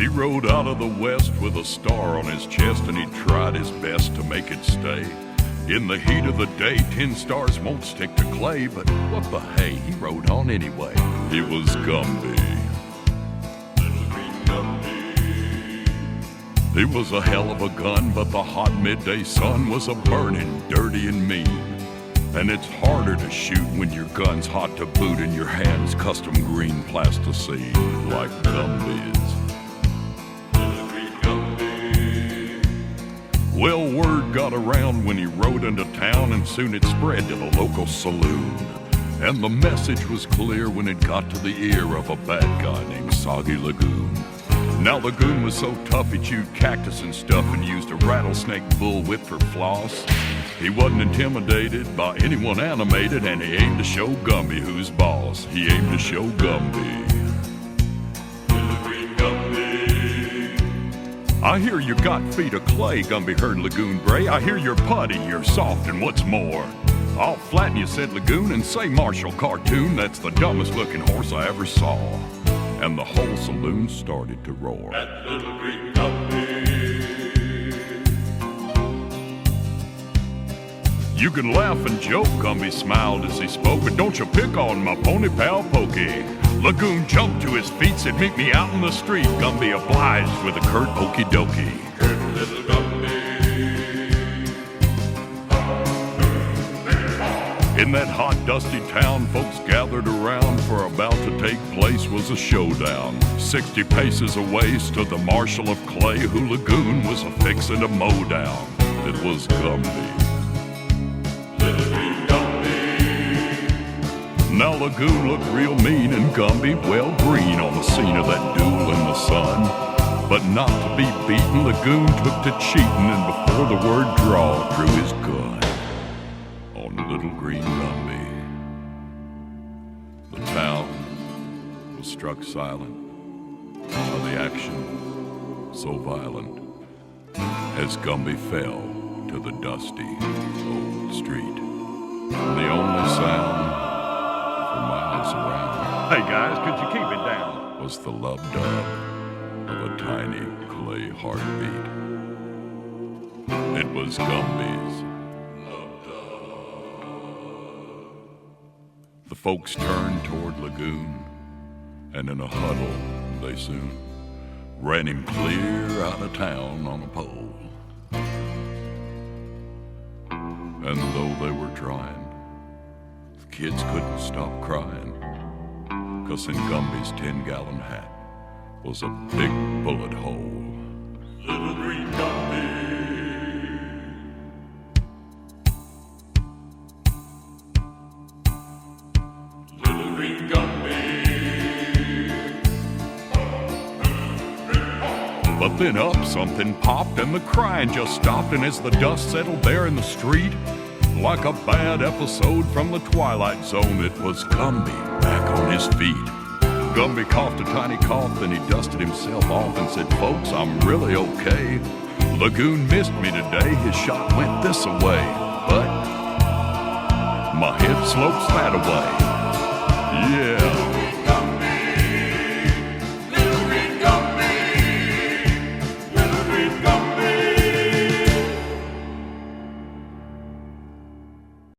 rode out of the west with a star on his chest, and he tried his best to make it stay. In the heat of the day, 10 stars won't stick to clay, but what the hey, he rode on anyway. He was Gumby. He was a hell of a gun, but the hot midday sun was a burning, dirty and mean. And it's harder to shoot when your gun's hot to boot and your hand's custom green plasticine, like Gumby's. Well, word got around when he rode into town, and soon it spread to the local saloon. And the message was clear when it got to the ear of a bad guy named Soggy Lagoon. Now Lagoon was so tough he chewed cactus and stuff and used a rattlesnake bullwhip for floss. He wasn't intimidated by anyone animated, and he aimed to show Gumby who's boss. He aimed to show Gumby. I hear you got feet of clay, Gumby heard Lagoon bray. I hear you're putty, you're soft, and what's more, I'll flatten you, said Lagoon, and say Marshall cartoon, that's the dumbest looking horse I ever saw. And the whole saloon started to roar. That little green Gumby. You can laugh and joke, Gumby smiled as he spoke, but don't you pick on my pony pal Pokey. Lagoon jumped to his feet, said meet me out in the street. Gumby obliged with a curt okey dokey. Little Gumby. In that hot, dusty town, folks gathered around, for about to take place was a showdown. 60 paces away stood the marshal of clay, who Lagoon was a-fixin' to mow down. It was Gumby. Now Lagoon looked real mean, and Gumby, well, green on the scene of that duel in the sun. But not to be beaten, Lagoon took to cheating, and before the word draw, drew his gun on little green Gumby. The town was struck silent by the action so violent as Gumby fell to the dusty old street. The only sound for miles around, hey guys, could you keep it down, was the lub-dub of a tiny clay heartbeat. It was Gumby's lub-dub. The folks turned toward Lagoon, and in a huddle they soon ran him clear out of town on a pole. And though they were trying, the kids couldn't stop crying, 'cause in Gumby's 10-gallon hat was a big bullet hole. Little green Gumby. Little green Gumby. But then up something popped, and the crying just stopped, and as the dust settled there in the street, like a bad episode from the Twilight Zone, it was Gumby back on his feet. Gumby coughed a tiny cough, then he dusted himself off and said, folks, I'm really okay. Lagoon missed me today, his shot went this away, but my head slopes that away. Yeah.